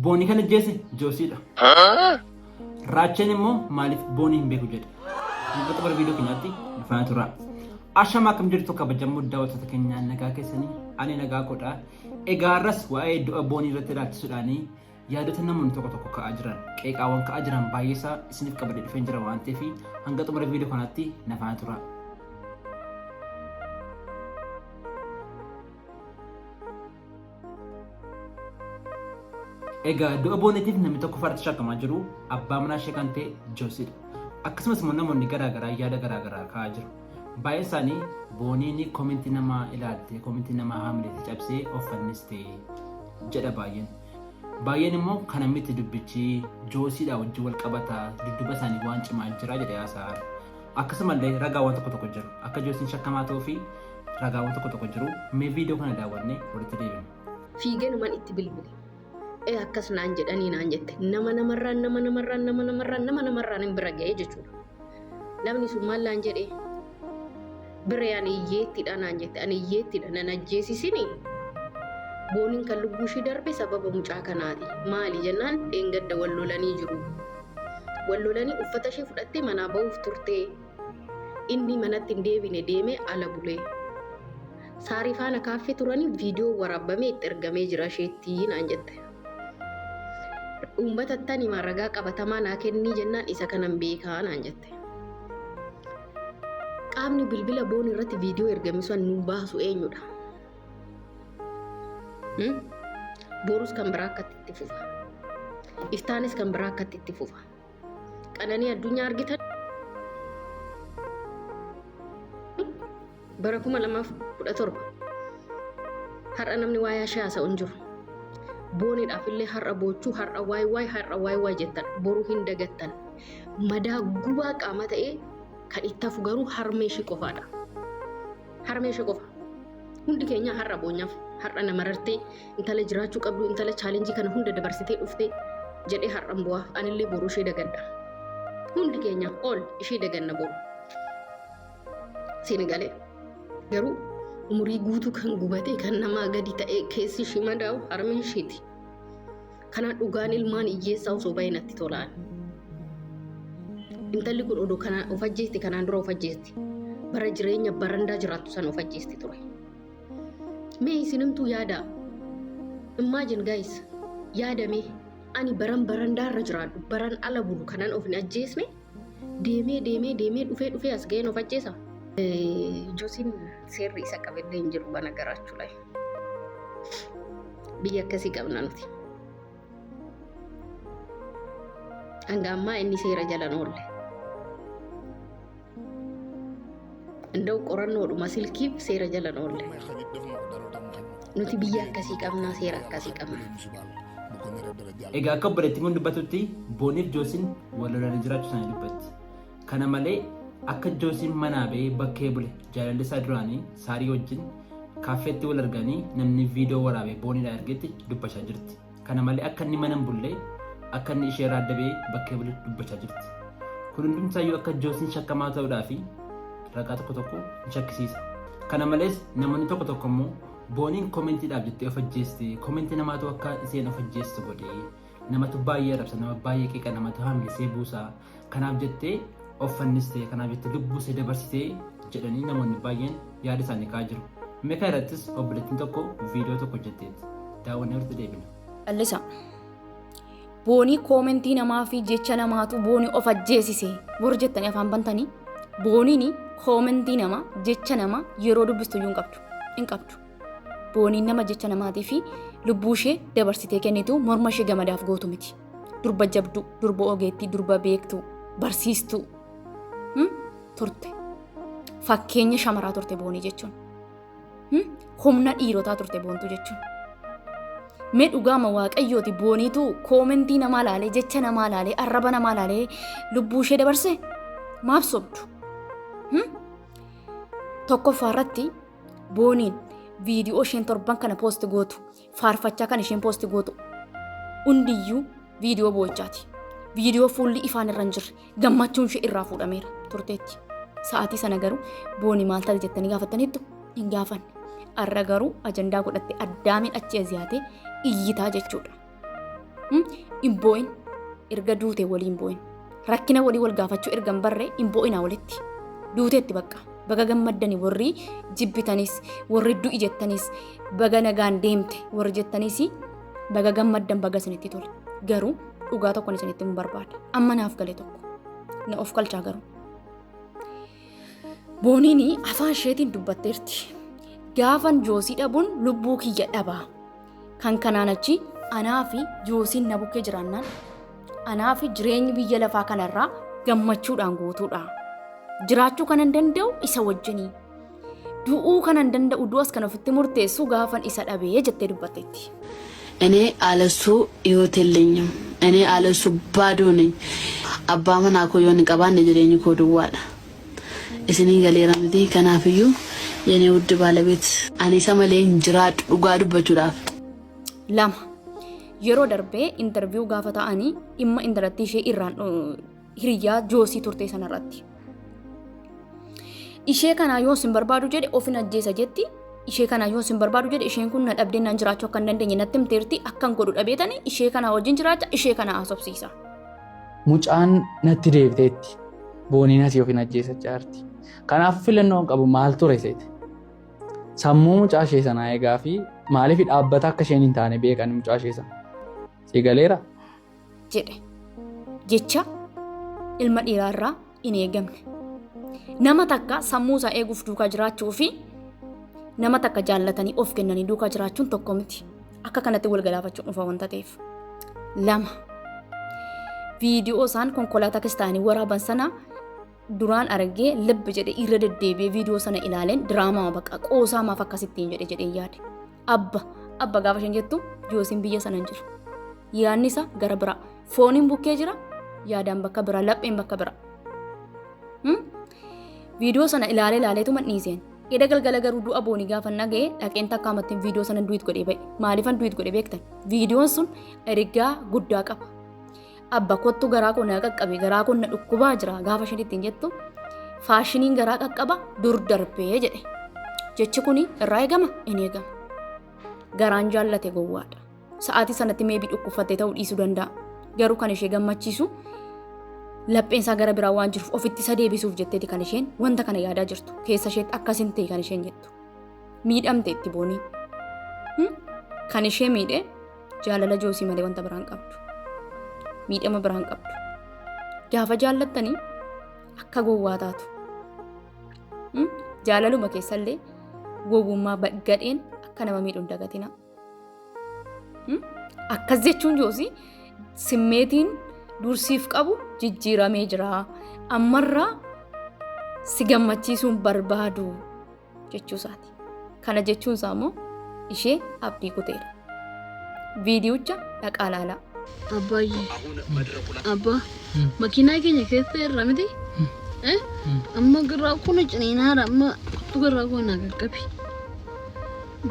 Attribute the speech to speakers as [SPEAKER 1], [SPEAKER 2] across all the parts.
[SPEAKER 1] Boonii kana jeesse Joosiidha. Raacheen immoo maaliif boonii hin beeku jedhe. Dubbata bara viidiyoo keenyaatti dhufaa tura. Ashamaa akkam jirtu kabajamoo daawwattoota keenyaa nagaa keessanii ani nagaa godhaa. Egaa har'as waa'ee du'a boonii irratti ilaalchisuudhaan yaadota namoonni tokko tokko ka'aa jiran qeeqaawwan ka'aa jiran baay'eesaa isiniif qabadee dhufeen jira waan ta'eef hanga xumura viidiyoo kanaatti nafaa tura. Egaa du'a booniitiif namni tokko farda shakkamaa jiru abbaa manaa ishee kan ta'e Joosiidha. Akkasumas immoo namoonni garaagaraa yaada garaagaraa ka'aa jiru. Baay'een isaanii booniin koomentii namaa ilaalte koomentii namaa haamileetti cabsee of fanniste jedha baay'een. Baay'een immoo kana miti dubbichi Joosiidha wajjin wal qabata dudduuba isaanii waan cimaa jira jedhee haasa'aa. Akkasumallee ragaawwan tokko tokko jiru akka Joosiin shakkamaa ta'uu fi ragaawwan tokko tokko jiru mee viidiyoo kana daawwannee walitti deebina.
[SPEAKER 2] Fiigenumaan itti bilbile. Akkas naan jedhanii naan jette nama namarraan hin bira ga'ee jechuudha. Namni sun maal laan jedhee bira ani iyyeettidha naan jette ani iyyeettidha nan ajjeesisini booniin kan lubbuu ishee darbe sababa mucaa kanaati. Maali jennaan dheengadda wal lolanii jiru. Wal lolanii uffata ishee fudhattee manaa ba'uuf turtee inni manatti hin deebine deemee ala bulee. Saarii faana kaaffee turanii viidiyoo waraabamee itti ergamee jira isheetti naan jette. Uummata tani ragaa qabatamaa naa kennii jennaan isa kanan beekaa naan jette. Qaamni bilbila boonii irratti viidiyoo ergame sun nu baasu eenyudha? Borus kan biraa akkatti itti fufa. Iftaanis kan biraa akkatti itti fufa. Qananii addunyaa argitan bara 2017 har'a namni waa'ee ishee haasa'u hin jiru. Booniidhaaf illee har'a boochuu har'a waay jettan boruu hin dagattan. Madaa gubaa qaama ta'ee kan itti hafu garuu harmee ishee qofaadha. Harmee ishee qofa. Hundi keenya har'a boonyaaf har'a nama rartee intala jiraachuu qabdu intala chaalenjii kana hunda dabarsitee dhuftee jedhee har'an bu'aaf anillee boruu ishee dagadda. Hundi keenya ol ishee daganna boru. Senegalee garuu umurii guutuu kan gubatee kan namaa gadi ta'ee keessi ishee madaa'u harmee isheeti. Kana dhugaan ilmaan hiyyeessaa osoo baay'ee natti tolaan. Intalli kun odoo kana of ajjeesti kanaan dura of ajjeesti. Bara jireenya barandaa jiraattu sana of ajjeesti ture. Mee isinimtuu yaada. Imagine guys yaadame ani barandaa irra jiraadhu baran ala bulu kanaan of hin ajjeesne deemee dhufee as ga'een of ajjeesa. Joosiin seerri isa qabellee hin jiru bana garaachuu laay. Biyya akkasii qabna nuti. Hanga ammaa inni seera jalan oolle. Inda'u qorannoodhuma silkiif seera jalan oolle. Nuti biyya akkasii qabna seera akkasii qabna.
[SPEAKER 1] Egaa akka obboleettiin kun dubbatutti booniif Joosiin wal lolanii jiraachuu isaanii dubbatti. Kana malee akka Joosiin manaa ba'ee bakkee bule jaalalli isaa duraanii saarii wajjin kaaffeetti wal arganii namni viidiyoo waraabee booniidhaan argetti dubbachaa jirti. Kana malee akka inni mana hin bulle akka inni ishee raaddabee bakkee bule dubbachaa jirti. Kun hundumsaayyuu akka Joosiin shakkamaa ta'uudhaa fi ragaa tokko tokko ni shakkisiisa. Kana malees namoonni tokko tokko immoo booniin koomentiidhaaf jettee of ajjeesti koomentii namaatu akka isheen of ajjeestu godhee namatu baay'ee arrabsa nama baay'ee qeeqa namatu haamilisee buusaa kanaaf jettee of fanniste kanaaf jettee lubbuu ishee dabarsitee jedhanii namoonni baay'een yaada isaanii ka'aa jiru. Meeqa irrattis obboleettiin tokko viidiyoo tokko hojjetteetti daawwannee walitti deebina.
[SPEAKER 3] Allisa boonii koomentii namaa fi jecha namaatu boonii of ajjeesise bor jettanii afaan bantanii booniin koomentii namaa jecha namaa yeroo dubbistu iyyuu hin qabdu. Booniin nama jecha namaatii fi lubbuu ishee dabarsitee kennitu morma ishee gamadaaf gootu miti. Durba jabdu, durba ogeettii, durba beektu, barsiistuu turte. Fakkeenya shamaraa turte boonii jechuun. Humna dhiirotaa turte boontuu jechuun. Mee dhugaama waaqayyooti booniitu koomentii namaa laalee, jecha namaa laalee, arraba namaa laalee lubbuu ishee dabarse maaf sobdu? Tokkoffaa irratti booniin viidiyoo isheen torban kana poosti gootu faarfachaa kan isheen poosti gootu hundiyyuu viidiyoo boochaati. Viidiyoo fuulli ifaan irra hin jirre gammachuun ishee irraa fuudhameera turteetti. Sa'aatii sana garuu boonii maal taate jettanii gaafattaniittu hin gaafanne. Arra garuu ajandaa godhatte addaamiin achi aziyaatee iyyitaa jechuudha. Hin boo'in erga duute waliin boo'in. Rakkina walii wal gaafachuu erga hin barre hin boo'inaa walitti. Duuteetti bakka. Baga gammaddanii warri jibbitanis warri du'i jettanis baga nagaan deemte warri jettanis baga gammaddan baga isinitti tole. Garuu dhugaa tokkoon isinitti hin barbaada. Amma naaf galee tokko. Na of kalchaa garuu. Booniin afaan isheetiin dubbatteerti. Gaafan joosii dhabuun lubbuu kiyya dhabaa. Kan kanaan achi anaa fi joosiin na bukkee jiraannaan anaa fi jireenyi biyya lafaa kanarraa gammachuudhaan guutuudha. Jiraachuu kan hin danda'u isa wajjinii. Du'uu kan hin danda'u du'as kan ofitti murteessu gaafan isa dhabee jettee dubbatteetti.
[SPEAKER 4] እኔ አለሱ ህይወት የለኝም እኔ አለሱ ባዶ ነኝ አባ መና ኮ ዮን ቀባን ጅሬኝ ኮ ድዋላ እስኒ ገሌራምቲ ከናፍዩ የኔ ውድ ባለቤት አኔ ሰመሌን ጅራድ ዱጋዱ በቹዳፍ
[SPEAKER 3] lama yeroo darbee interview gaafa ta'anii dhimma intaratti ishee irraan hiriyaa joosii turte sanarratti. Ishee kana yoo sin barbaadu jedhe ofin ajjeesa jetti. Ishee kana yoo sin barbaadu jedhe isheen kun na dhabdee naan jiraachuu akka hin dandeenye natti himteerti akkan godhu dhabeetani ishee kana wajjin jiraacha ishee kana haasofsiisa.
[SPEAKER 5] Mucaan natti deebiteetti booniin asii ofin ajjeesa jaarti. Kanaaf filannoon qabu maal ture seete? Sammuu mucaa ishee sanaa eegaa fi maaliif dhaabbata akka isheen hin taane beekan mucaa ishee sana. Si galeera?
[SPEAKER 3] Jedhe jecha ilma dhiiraarraa hin eegamne. Nama takka sammuu isaa eeguuf duukaa jiraachuu fi nama takka jaallatanii of kennanii duukaa jiraachuun tokko miti. Akka kanatti wal galaafachuun dhufa wanta ta'eef. Lama viidiyoo isaan konkolaataa kiristaanii waraaban sana duraan argee libbi jedhe irra deddeebi'ee viidiyoo sana ilaaleen diraamaa bakka qoosaa maaf akkasittiin jedhee yaade. Abba gaafa isheen jettu joosiin biyya sana hin jiru. Yaadni isaa gara biraa. Fooniin bukkee jira. Yaadaan bakka biraa. Lapheen bakka biraa. Viidiyoo sana ilaaleetu madhiiseen. Eda galgala garuu du'a boonii gaafa nagee dhaqeen takka amattiin viidiyoo sana duwit godhee ba'e. Maaliifan duwit godhee beektan? Viidiyoon sun ergaa guddaa qaba. Abba kottu garaa koo na qaqqabe garaa koo na dhukkubaa jira gaafa isheen ittiin jettu faashiniin garaa qaqqaba dur darbee jedhe. Jechi kuni irraa eegama hin eegama. Garaan jaallate gowwaadha. Sa'aatii sanatti meebii dhukkubfattee ta'uu dhiisuu danda'a. Garuu kan ishee gammachiisu lapheen isaa gara biraa waan jiruuf ofitti isa deebisuuf jetteeti kan isheen wanta kana yaadaa jirtu. Keessa isheetti akkasin ta'e kan isheen jettu. Miidhamte itti boonii. Kan ishee miidhee jaalala joosii malee wanta biraan qabdu. Miidhama biraan qabdu. Gaafa jaallattanii akka gowwaa taatu. Jaalaluma keessallee gowwummaa gadheen akka nama miidhuun dagatina. Akkas jechuun joosii simmeetiin dursiif qabu jijjiiramee jira. Ammarraa si gammachiisuun barbaadu jechuusaati. Kana jechuun isaa immoo ishee abdii kuteera. Viidiyocha dhaqaa ilaalaa.
[SPEAKER 2] Abbaayye. Abba. Makiinaa keenya keessa irra miti? Amma garaa kun ciniinaadha. Amma kuttu garaa kun na qaqqabi.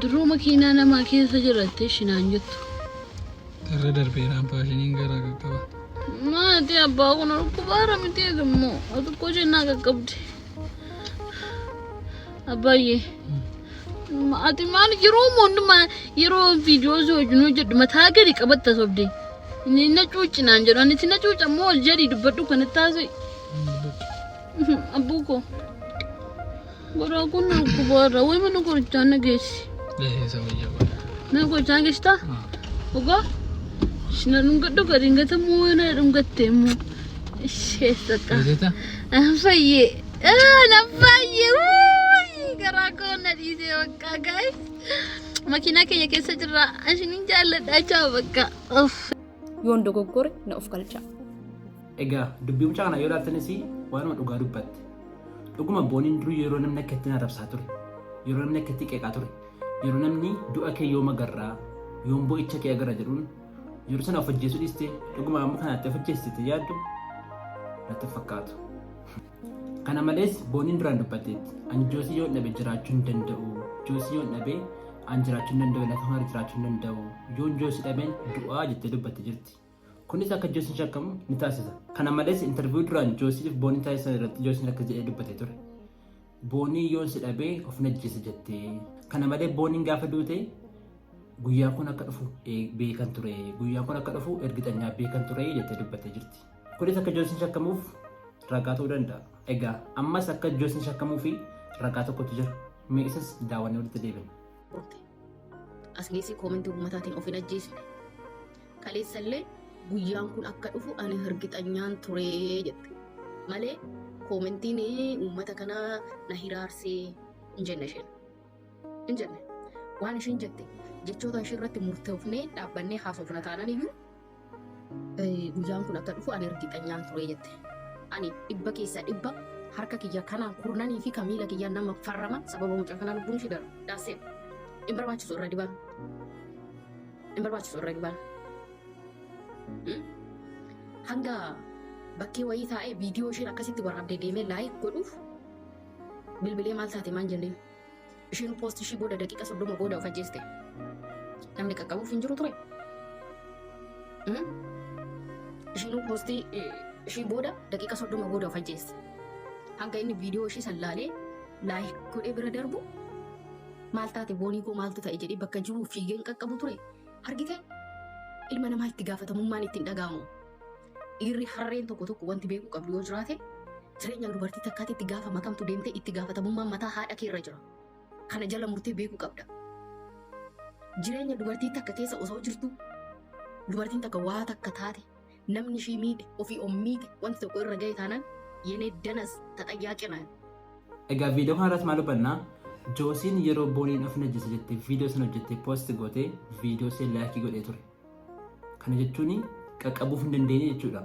[SPEAKER 2] Duruu makiinaa namaa keessa jirattee shinaan jettu.
[SPEAKER 5] Irra darbeeraan faashiniin garaa qaqqaba.
[SPEAKER 2] Maati abbaa kun dhukkubaara miti eegammoo xiqqoo jennaa qaqqabdi. Abbaayye. Ati maal yeroo hundumaa yeroo viidiyoo wajjin hojjedhu mataa gadi qabatta sobde. Inni na cuucinaan jedhu ani na cuucammoo ol jedhii dubbadhu kanatti taasise. Abbuu koo. Garaa kun dhukkubaara wayi mana qorichaa na geessi.
[SPEAKER 5] Leessa wayyaa godha.
[SPEAKER 2] Mana qorichaa geessitaa? Dhugaa? Shina dhungadhu gadi ngatamoo na dhungatteemmoo. Ishee sakka.
[SPEAKER 5] Eessata?
[SPEAKER 2] Fayyee. Na fayyee. Garaa koo na dhiisee bakka gaa'e. Makiinaa keenya keessa jirra. Ashiniin jaalladhaa jaa bakka.
[SPEAKER 3] Yoon dogoggore na of galcha.
[SPEAKER 1] Egaa dubbii mucaa kana yoo ilaaltanis waanuma dhugaa dubbatte. Dhuguma booniin duruu yeroo namni akka itti arrabsaa ture. Yeroo namni akka itti qeeqaa ture. Yeroo namni du'a kee yoo magarraa yoon boo'icha kee agarra jedhuun yeroo sana of ajjeesuu dhiiste dhuguma amma kanaatti of ajjeessite yaaddu natti fakkaatu. Kana malees booniin duraan dubbatteetti ani joosii yoo dhabe jiraachuu hin danda'u. Joosii yoo dhabe an jiraachuu hin danda'u lafa marii jiraachuu hin danda'u. Yoon joosii dhabeen du'aa jettee dubbatte jirti. Kunis akka joosiin shakkamu ni taasisa. Kana malees interview duraan joosiif boonii taasisan irratti joosiin akka jedhee dubbate ture. Boonii yoon si dhabee of najjeessa jettee. Kana malee booniin gaafa duute guyyaan kun akka dhufu beekan ture guyyaan kun akka dhufu ergitanii beekan ture jettee dubbattee jirti. Kunis akka Joosiin shakkamuuf ragaa ta'uu danda'a. Egaa ammas akka Joosiin shakkamuu fi ragaa tokkotu jira. Mee isas daawwannee walitti deebina.
[SPEAKER 2] Asgeessi koomentii uummataatiin of hin ajjeesne. Kaleessallee guyyaan kun akka dhufu ani ergitanyaan ture jette. Malee koomentiin uummata kanaa na hiraarsee hin jenne isheen. Hin jenne. Waan isheen jette jechoota ishee irratti murteeffnee dhaabbannee haasofna taanan iyyuu guyyaan kun akka dhufu ani ergitanyaan ture jette. Ani dhibba keessaa dhibba harka kiyya kanaan kurnanii fi kamiila kiyyaa nama farraman sababa mucaa kanaa lubbuun ishee darba. Daaseen hin barbaachisu irra dibaan. Hin barbaachisu irra dibaan. Hanga bakkee wayii taa'ee viidiyoo isheen akkasitti waraabdee deemee laayik godhuuf bilbilee maal taate maan jenneen. Isheen poostii ishii booda daqiiqa 30 booda of ajjeeste. Namni qaqqabuuf hin jiru ture. Isheen poostii ishii booda daqiiqa 30 booda of ajjeeste. Hanga inni viidiyoo ishii sallaalee laayik godhee bira darbu maal taate boonii koo maaltu ta'e jedhee bakka jiru fiigeen qaqqabu ture. Argite ilma namaa itti gaafatamummaan ittiin dhaga'amu. Dhiirri harreen tokko wanti beekuu qabdu yoo jiraate jireenya dubartii takkaatti itti gaafamatamtu deemtee itti gaafatamummaan mataa haadha kee irra jira. Kana jala murtee beekuu qabda. Jireenya dubartii takka keessa osoo jirtu dubartiin takka waa takka taate namni ishii miidhe ofii miidhe wanti tokko irra ga'e taanaan yenee danas taxayyaaqinaan.
[SPEAKER 1] Egaa viidiyoo kanarratti maal hubannaa? Joosiin yeroo booniin of najjise jettee viidiyoo sana hojjettee poosti gootee viidiyoo ishee laayikii godhee ture. Kana jechuun qaqqabuuf hin dandeenye jechuudha.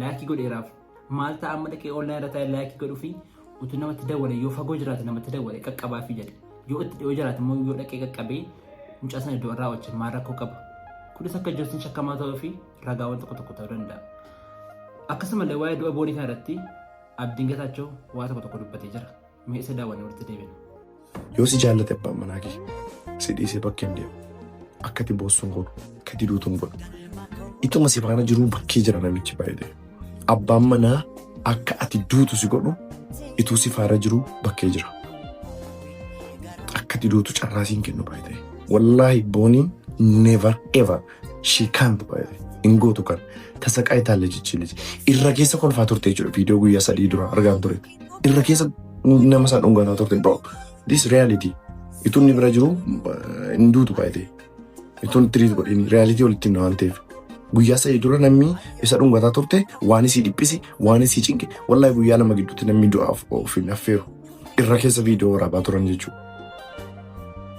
[SPEAKER 1] Laayikii godheeraaf maal ta'a amma dhaqee oonlaayinii irra taa'ee laayikii godhuu fi utuu namatti dawwale yoo fagoo jiraate namatti dawwale qaqqabaa fi jedhe. Yoo itti dhiyoo jiraate immoo yoo dhaqee qaqqabee mucaa sana iddoo irraa wajjin maal rakkoo qaba. Kunis akka Joosiin shakkamaa ta'uu fi ragaawwan tokko ta'uu danda'a. Akkasumallee waa'ee du'a boonii kana irratti Abdiin Getaachoo waa tokko dubbatee jira. Mee isa daawwannee walitti deebina.
[SPEAKER 6] Yoo si jaallate abbaan manaa kee si dhiisee bakka hin deemu. Akkati boossuun godhu, akkati duutuun godhu. Ituma si faana jiruu bakkee jira namichi baay'ee. Abbaan manaa akka ati duutu si godhu ituu si faana jiruu bakkee jira. Akkati duutu carraasiin kennu baay'ee. Wallaahi booniin never ever she can't baay'ee. Ingootu kan tasaqaa itaalle jechiilisi. Irra keessa kolfaa turte jechuudha viidiyoo guyyaa 3 dura argaan ture. Irra keessa nama isaan dhungataa turte bro. This reality. Ituun ni bira jiru hin duutu baay'ee. Ituun tiriit godhini reality walitti himna waan ta'eef. Guyyaa 3 dura namni isa dhungataa turte waan isii dhiphisi waan isii cinqe wallaahi guyyaa 2 gidduutti namni du'aaf of hin affeeru. Irra keessa viidiyoo waraabaa turan jechuudha.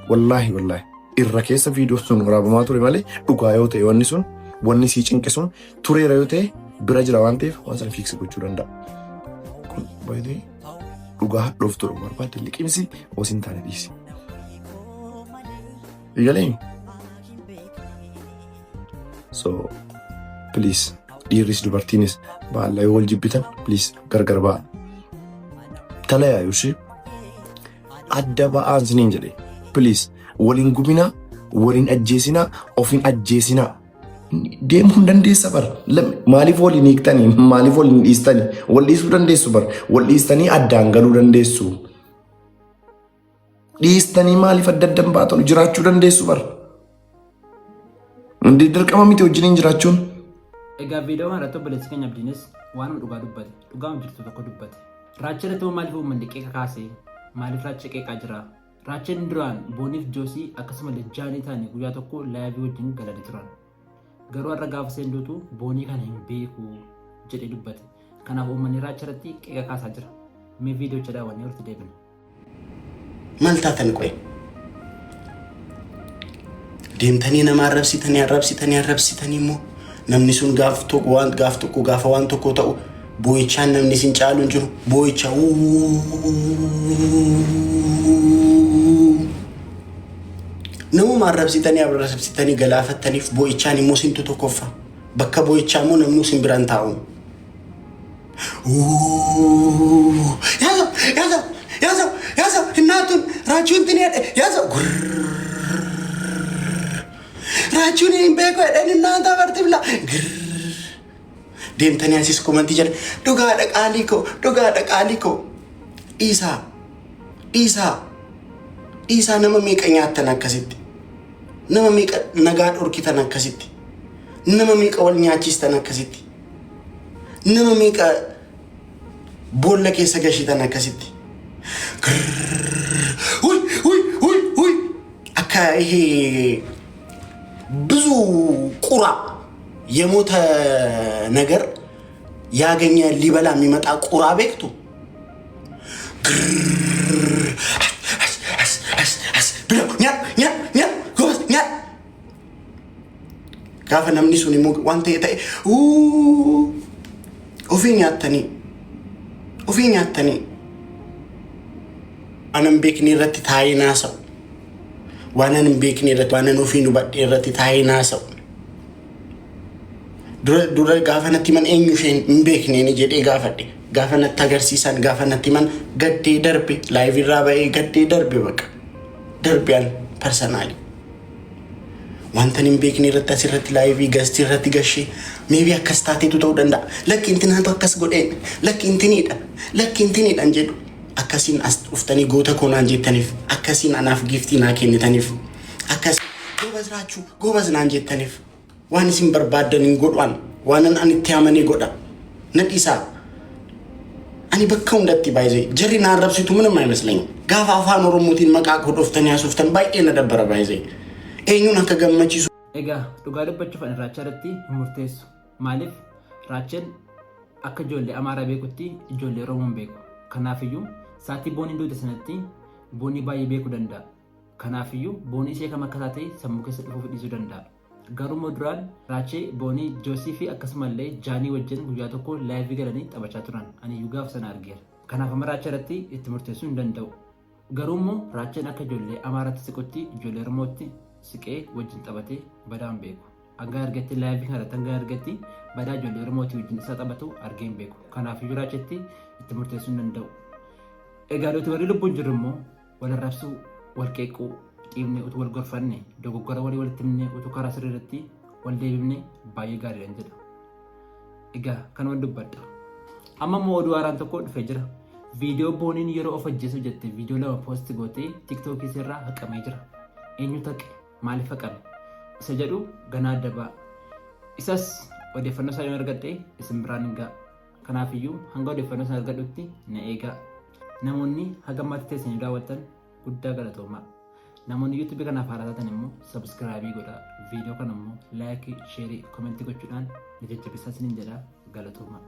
[SPEAKER 6] Wallaahi irra keessa viidiyoo sun waraabamaa ture malee dhugaa yoo ta'e wanni sun wanni isii cinqe sun tureera yoo ta'e bira jira waan ta'eef waan sana fiiksi gochuu danda'a. Kun baay'ee dhugaa dhooftu dha barbaadde liqimsi hoosiin taane dhiisi. Egalee. So please dhiirris dubartiinis baala yoo wal jibbitan please gargar ba'a. Talayaa yuushi adda ba'aan isiniin jedhe please waliin gubinaa waliin ajjeesinaa ofiin ajjeesinaa. Deemuu hin dandeessa bar. Maaliif waliin hiiktanii? Maaliif waliin dhiistanii? Wal dhiisuu dandeessu bar. Wal dhiistanii addaan galuu dandeessu. Dhiistanii maaliif adda addaan baatanii jiraachuu dandeessu bar. Dirqama miti wajjiniin jiraachuun.
[SPEAKER 1] Egaa viidiyoo kana irratti obboleessi keenya Abdiinis waan dhugaa dubbate. Dhugaan jirtu tokko dubbate. Raachii irratti maaliif uummanni qeeqa kaasee? Maaliif raachii qeeqaa jira? Raachiin duraan booniif Joosii akkasumallee jaanii ta'anii guyyaa tokko laayivii wajjin galanii turan. Garuu har'a gaafa seenduutu boonii kana hin beeku jedhee dubbate. Kanaaf uummanni raachii irratti qeeqa kaasaa jira. Mee viidiyoo cha daawwannee walitti deebina.
[SPEAKER 7] Maal taatan qoe? Deemtanii nama arrabsitanii immoo namni sun gaafa waan tokko ta'u boo'ichaan namni isin caalu hin jiru. Boo'icha namuma arrabsitanii galaafattaniif boo'ichaan immoo sintu tokkoffa. Bakka boo'ichaa immoo namni isin biraan taa'u. Yaasa hinnaatun raachuun tiniidha yaasa. Raachuun hin beeku jedhanii hinnaata bartibla. Deemtanii asis komantii jedhe dhugaadha qaalii koo dhiisaa nama meeqa nyaattan akkasitti nama meeqa nagaa dhorkitan akkasitti nama meeqa wal nyaachistan akkasitti nama meeqa boolla keessa gashitan akkasitti ውይ akka ይሄ ብዙ ቁራ የሞተ ነገር ያገኘ ሊበላ የሚመጣ ቁራ ቤክቱ gaafa namni sun immoo wanta ta'e ofii nyaattanii anan beekni irratti taa'ee naasa'u waanan hin beekne irratti waanan ofii nu badhee irratti taa'ee naasa'u dura gaafa natti man eenyu isheen hin beekne ni jedhee gaafadhe gaafa natti agarsiisan gaafa natti man gaddee darbe live irraa ba'ee gaddee darbe baqa darbiyaan personaali wanta hin beekne irratti asirratti live gasti irratti gashee maybe akkas taateetu ta'uu danda'a lakki intinaatu akkas godheen lakki intiniidhaan jedhu akkasiin as dhuftanii goota koonaan jettaniif akkasiin anaaf giftii naa kennitaniif akkasiin goobas raachuu goobas naan jettaniif waan isin barbaadan hin godhan waan ani itti amanee godha nadhiisaa ani bakka hundatti baay'ee jarri naan rabsitu ምንም አይመስለኝም gaafa afaan oromootiin maqaa godhoftanii haasoftan baay'ee na dabbara baay'ee eenyuun akka gammachiisu
[SPEAKER 1] egaa dhugaa dubbachuuf ani raachaa irratti hin murteessu maaliif raacheen akka ijoollee amaaraa beekutti ijoollee oromoon beeku kanaafiyyuu saatii booniin duute sanatti boonii baay'ee beekuu danda'a kanaafiyyuu boonii ishee kam akka taate sammuu keessa dhufuuf dhiisuu danda'a garuu moduraan raachee boonii joosii fi akkasumallee jaanii wajjin guyyaa tokko laayivii galanii taphachaa turan ani iyyuu gaafa sana argeera kanaaf amma raachaa irratti itti murteessuu hin danda'u garuu immoo raacheen akka ijoollee amaaraatti siqutti ijoollee oromootti siqee wajjin taphatee badaan beeku hanga argetti laayivii kanarratti hanga argetti badaa ijoollee oromootii wajjin isa taphatu argee hin beeku kanaafiyyuu raacheetti itti murteessuu hin danda'u egaa nuti warri lubbuun jirru immoo wal arrabsuu wal qeequu xiibnee utuu wal gorfanne dogoggora walii walitti himnee utuu karaa sirrii irratti wal deebifne baay'ee gaariidhaan jedha egaa kanuma dubbadha amma immoo oduu haaraan tokko dhufee jira viidiyoo booniin yeroo of ajjeesuuf jettee viidiyoo lama poosti gootee tiktookii irraa haqamee jira eenyu taqe maaliif haqame isa jedhu ganaa adda ba'a isas odeeffannoo isaa yoo argadhe isin biraan hin ga'a kanaafiyyuu hanga odeeffannoo isaa argadhutti na eegaa namoonni haga maatii teessanii daawwattan guddaa galatoomaa namoonni yuutuubii kanaaf haaraa taatan immoo sabskraayibii godhaa viidiyoo kana immoo laayikii sheerii koomentii gochuudhaan na jajjabeessaa isiniin jedhaa galatoomaa